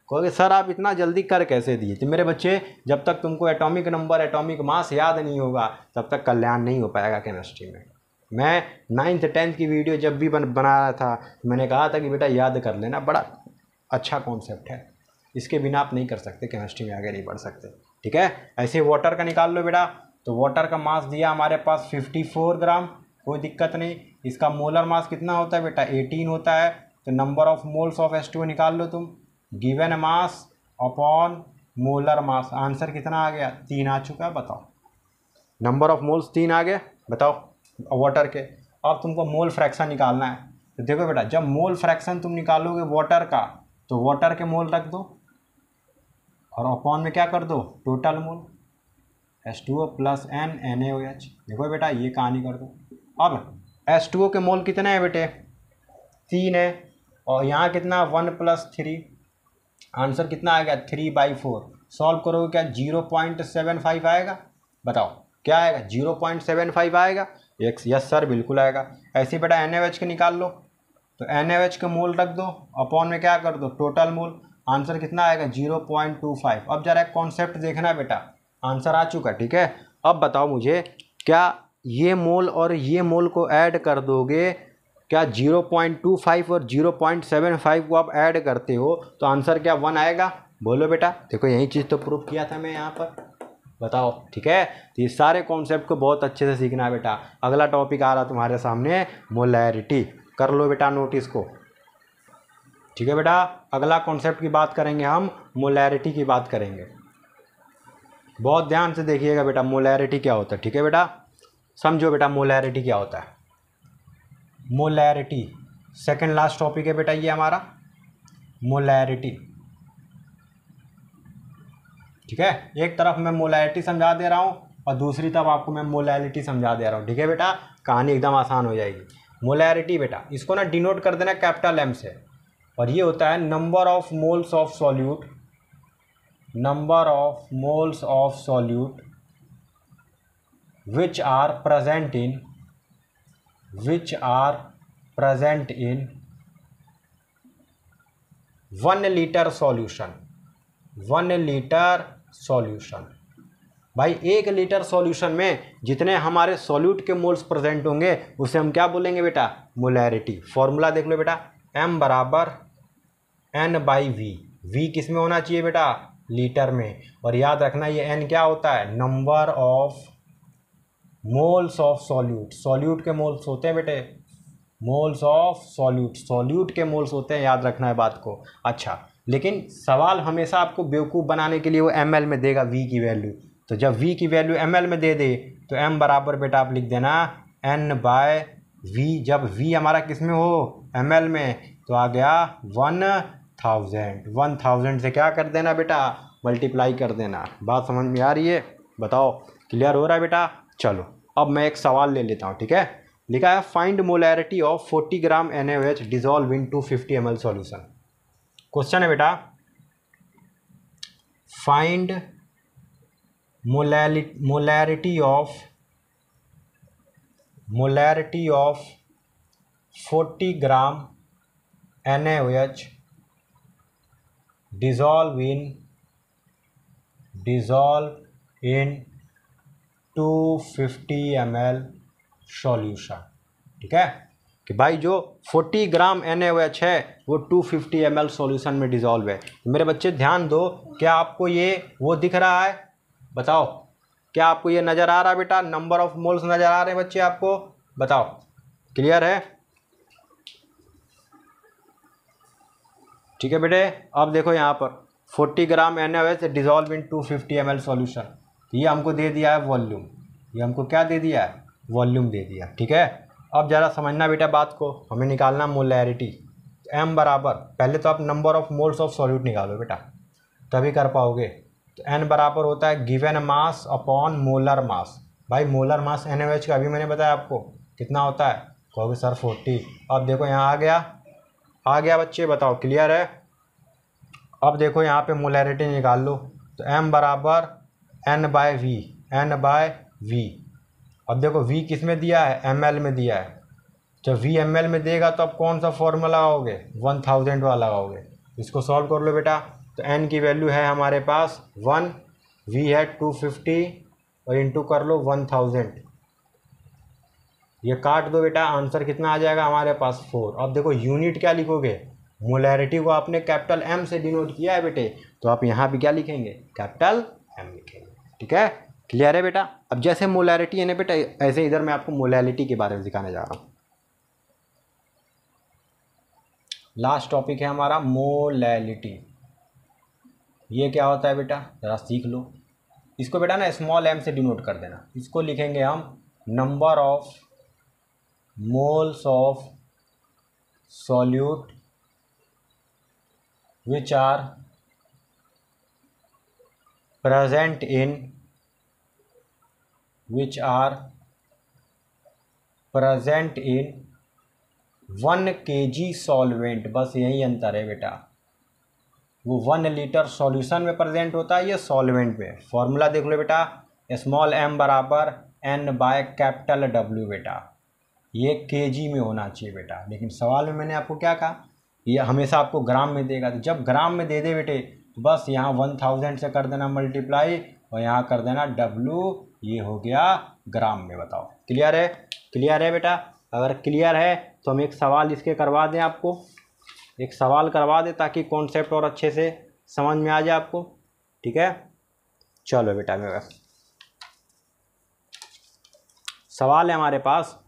कहोगे सर आप इतना जल्दी कर कैसे दिए। तो मेरे बच्चे जब तक तुमको एटॉमिक नंबर एटॉमिक मास याद नहीं होगा तब तक कल्याण नहीं हो पाएगा केमिस्ट्री में। मैं 9th 10th की वीडियो जब भी बना रहा था मैंने कहा था कि बेटा याद कर लेना, बड़ा अच्छा कॉन्सेप्ट है, इसके बिना आप नहीं कर सकते, केमिस्ट्री में आगे नहीं बढ़ सकते। ठीक है, ऐसे वाटर का निकाल लो बेटा। तो वाटर का मास दिया हमारे पास 54 ग्राम, कोई दिक्कत नहीं। इसका मोलर मास कितना होता है बेटा, 18 होता है। तो number of moles of H2O निकाल लो तुम, गिवन मास अपॉन मोलर मास। आंसर कितना आ गया, 3 आ चुका है। बताओ नंबर ऑफ मोल्स 3 आ गए, बताओ वाटर के। अब तुमको मोल फ्रैक्शन निकालना है। तो देखो बेटा जब मोल फ्रैक्शन तुम निकालोगे वाटर का तो वाटर के मोल रख दो और अपॉन में क्या कर दो, total mole, H2O plus N NaOH। देखो बेटा ये कहानी कर दो। अब H2O के मोल कितने हैं बेटे, 3 है, और यहाँ कितना 1 + 3, आंसर कितना आएगा 3/4। सॉल्व करोगे क्या 0.75 आएगा। बताओ क्या आएगा, 0.75 आएगा। यस सर बिल्कुल आएगा। ऐसे बेटा NaOH के निकाल लो। तो NaOH के मोल रख दो, अपॉन में क्या कर दो, टोटल मोल। आंसर कितना आएगा 0.25। अब जरा एक कॉन्सेप्ट देखना है बेटा, आंसर आ चुका। ठीक है, अब बताओ मुझे क्या ये मोल और ये मोल को ऐड कर दोगे, क्या 0.25 और 0.75 को आप ऐड करते हो तो आंसर क्या 1 आएगा। बोलो बेटा, देखो यही चीज़ तो प्रूफ किया था मैं यहाँ पर। बताओ ठीक है, तो ये सारे कॉन्सेप्ट को बहुत अच्छे से सीखना है बेटा। अगला टॉपिक आ रहा तुम्हारे सामने, मोलैरिटी। कर लो बेटा नोटिस को। ठीक है बेटा, अगला कॉन्सेप्ट की बात करेंगे हम, मोलैरिटी की बात करेंगे। बहुत ध्यान से देखिएगा बेटा, मोलैरिटी क्या होता है। ठीक है बेटा, समझो बेटा मोलैरिटी क्या होता है। मोलैरिटी सेकंड लास्ट टॉपिक है बेटा ये हमारा, मोलैरिटी। ठीक है, एक तरफ मैं मोलैरिटी समझा दे रहा हूँ और दूसरी तरफ आपको मैं मोलैरिटी समझा दे रहा हूँ। ठीक है बेटा, कहानी एकदम आसान हो जाएगी। मोलैरिटी बेटा इसको ना डिनोट कर देना कैपिटल M से, और ये होता है number of moles of solute, number of moles of solute which are present in present in 1 litre solution, 1 litre solution. भाई 1 लीटर सॉल्यूशन में जितने हमारे सॉल्यूट के मोल्स प्रेजेंट होंगे उसे हम क्या बोलेंगे बेटा, मोलैरिटी। फॉर्मूला देख लो बेटा, m बराबर n/v। v किस में होना चाहिए बेटा, लीटर में। और याद रखना ये n क्या होता है, number of moles of solute. Solute के मोल्स होते हैं बेटे, मोल्स ऑफ सॉल्यूट, सॉल्यूट के मोल्स होते हैं, याद रखना है बात को। अच्छा, लेकिन सवाल हमेशा आपको बेवकूफ़ बनाने के लिए वो ml में देगा v की वैल्यू। तो जब v की वैल्यू ml में दे दे तो m बराबर बेटा आप लिख देना n/v। जब v हमारा किस में हो, ml में, तो आ गया 1000। 1000 से क्या कर देना बेटा, मल्टीप्लाई कर देना। बात समझ में आ रही है, बताओ क्लियर हो रहा है बेटा। चलो अब मैं एक सवाल ले लेता हूँ, ठीक है। लिखा है find molarity of 40 gram NaOH dissolve in 250 ml solution. Question है बेटा, find molarity of 40 gram NaOH dissolve in 250 ml solution. ठीक है कि भाई जो 40 ग्राम NaOH है वो 250 ml सॉल्यूशन में डिजॉल्व है। मेरे बच्चे ध्यान दो, क्या आपको ये वो दिख रहा है, बताओ क्या आपको ये नज़र आ रहा है बेटा, नंबर ऑफ मोल्स नज़र आ रहे हैं बच्चे आपको, बताओ क्लियर है। ठीक है बेटे, अब देखो यहाँ पर 40 ग्राम NaOH dissolve in 250 ml solution. ये हमको दे दिया है वॉल्यूम, ये हमको क्या दे दिया है, वॉल्यूम दे दिया। ठीक है, अब ज़रा समझना बेटा बात को, हमें निकालना मोलैरिटी। m बराबर, पहले तो आप number of moles of solute निकालो बेटा, तभी कर पाओगे। तो n बराबर होता है given mass upon molar mass. भाई मोलर मास NaOH का अभी मैंने बताया आपको कितना होता है, कहोगे सर 40। अब देखो यहाँ आ गया बच्चे, बताओ क्लियर है। अब देखो यहाँ पे मोलैरिटी निकाल लो, तो m बराबर n/v। अब देखो v किस में दिया है, ml में दिया है। जब v ml में देगा तो अब कौन सा फॉर्मूला लगाओगे, 1000 वाला लगाओगे। इसको सॉल्व कर लो बेटा, तो n की वैल्यू है हमारे पास 1, v है 250 और इंटू कर लो 1000। ये काट दो बेटा, आंसर कितना आ जाएगा हमारे पास 4। अब देखो यूनिट क्या लिखोगे, मोलैरिटी को आपने कैपिटल M से डिनोट किया है बेटे, तो आप यहाँ भी क्या लिखेंगे, कैपिटल M लिखेंगे। ठीक है, क्लियर है बेटा। अब जैसे मोलैरिटी है ना बेटा, ऐसे इधर मैं आपको मोलैलिटी के बारे में दिखाने जा रहा हूँ। लास्ट टॉपिक है हमारा मोलैलिटी। ये क्या होता है बेटा, ज़रा सीख लो इसको बेटा ना, स्मॉल m से डिनोट कर देना। इसको लिखेंगे हम number of moles of solute which are present in 1 kg solvent. बस यही अंतर है बेटा, वो 1 लीटर सॉल्यूशन में प्रेजेंट होता है, ये सॉल्वेंट में। फॉर्मूला देख लो बेटा, स्मॉल m बराबर n/कैपिटल W बेटा, ये kg में होना चाहिए बेटा। लेकिन सवाल में मैंने आपको क्या कहा, ये हमेशा आपको ग्राम में देगा। तो जब ग्राम में दे दे बेटे तो बस यहाँ 1000 से कर देना मल्टीप्लाई और यहाँ कर देना W, ये हो गया ग्राम में। बताओ क्लियर है, क्लियर है बेटा। अगर क्लियर है तो हम एक सवाल इसके करवा दें, आपको एक सवाल करवा दें ताकि कॉन्सेप्ट और अच्छे से समझ में आ जाए आपको। ठीक है, चलो बेटा मेरा सवाल है हमारे पास,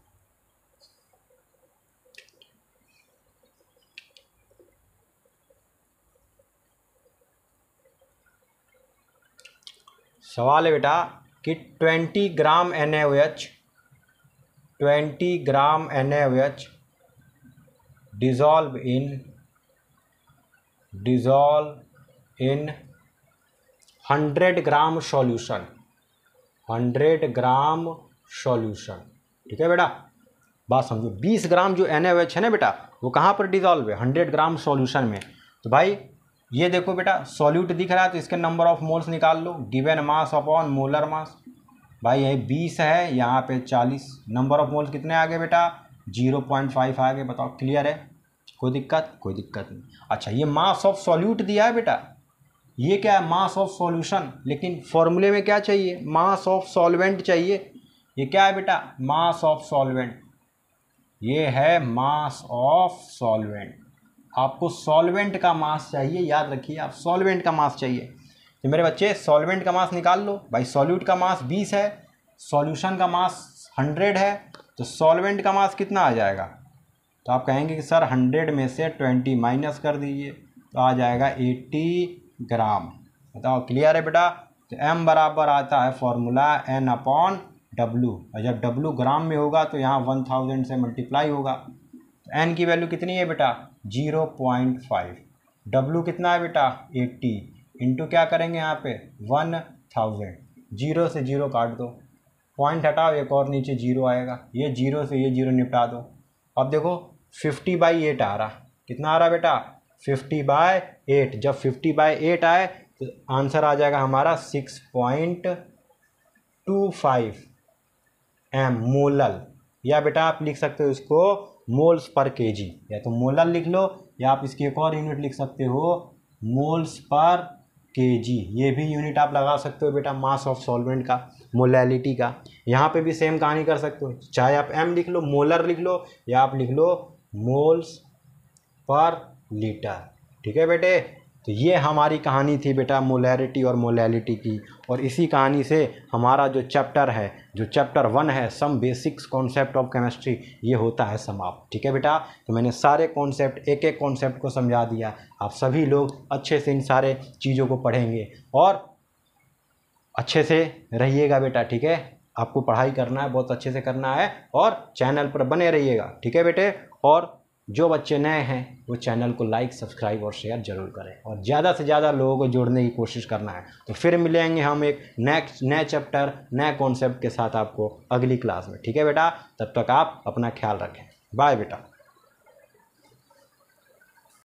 सवाल है बेटा कि 20 ग्राम NaOH dissolve in 100 gram solution, 100 gram solution. ठीक है बेटा, बात समझो। 20 ग्राम जो NaOH है ना बेटा, वो कहाँ पर डिजॉल्व है, 100 ग्राम सॉल्यूशन में। तो भाई ये देखो बेटा, सॉल्यूट दिख रहा है तो इसके नंबर ऑफ मोल्स निकाल लो, given mass upon molar mass. भाई ये 20 है, यहाँ पे 40, नंबर ऑफ मोल्स कितने आ गए बेटा, 0.5 आ गए। बताओ क्लियर है, कोई दिक्कत? कोई दिक्कत नहीं। अच्छा, ये मास ऑफ सॉल्यूट दिया है बेटा, ये क्या है? Mass of solution. लेकिन फॉर्मूले में क्या चाहिए? मास ऑफ सॉल्वेंट चाहिए। ये क्या है बेटा? Mass of solvent. ये है मास ऑफ सॉल्वेंट। आपको सॉल्वेंट का मास चाहिए, याद रखिए आप, सॉल्वेंट का मास चाहिए। तो मेरे बच्चे सॉल्वेंट का मास निकाल लो भाई। सॉल्यूट का मास 20 है, सॉल्यूशन का मास 100 है, तो सॉल्वेंट का मास कितना आ जाएगा? तो आप कहेंगे कि सर 100 में से 20 माइनस कर दीजिए, तो आ जाएगा 80 ग्राम। बताओ क्लियर है बेटा? तो m बराबर आता है फॉर्मूला N/W, और जब W ग्राम में होगा तो यहाँ 1000 से मल्टीप्लाई होगा। तो n की वैल्यू कितनी है बेटा? 0.5। W कितना है बेटा? 80 इंटू क्या करेंगे यहाँ पे? 1000। 0 से 0 काट दो, पॉइंट हटाओ, एक और नीचे 0 आएगा। ये 0 से ये 0 निपटा दो। अब देखो 50/8 आ रहा। कितना आ रहा बेटा? 50/8। जब 50/8 आए तो आंसर आ जाएगा हमारा 6.25 m मोलल, या बेटा आप लिख सकते हो इसको मोल्स पर केजी, या तो मोलल लिख लो, या आप इसकी एक और यूनिट लिख सकते हो मोल्स पर केजी। ये भी यूनिट आप लगा सकते हो बेटा मास ऑफ सॉल्वेंट का, मोलैलिटी का। यहाँ पे भी सेम कहानी कर सकते हो, चाहे आप m लिख लो, मोलर लिख लो, या आप लिख लो मोल्स पर लीटर। ठीक है बेटे? तो ये हमारी कहानी थी बेटा मोलैरिटी और मोलैलिटी की, और इसी कहानी से हमारा जो चैप्टर है, जो चैप्टर 1 है some basics concept of chemistry, ये होता है समाप्त। ठीक है बेटा? तो मैंने सारे कॉन्सेप्ट, एक एक कॉन्सेप्ट को समझा दिया। आप सभी लोग अच्छे से इन सारे चीज़ों को पढ़ेंगे और अच्छे से रहिएगा बेटा। ठीक है? आपको पढ़ाई करना है, बहुत अच्छे से करना है, और चैनल पर बने रहिएगा। ठीक है बेटे? और जो बच्चे नए हैं वो चैनल को लाइक, सब्सक्राइब और शेयर जरूर करें, और ज़्यादा से ज़्यादा लोगों को जोड़ने की कोशिश करना है। तो फिर मिलेंगे हम एक नए चैप्टर, नए कॉन्सेप्ट के साथ आपको अगली क्लास में। ठीक है बेटा? तब तक आप अपना ख्याल रखें। बाय बेटा।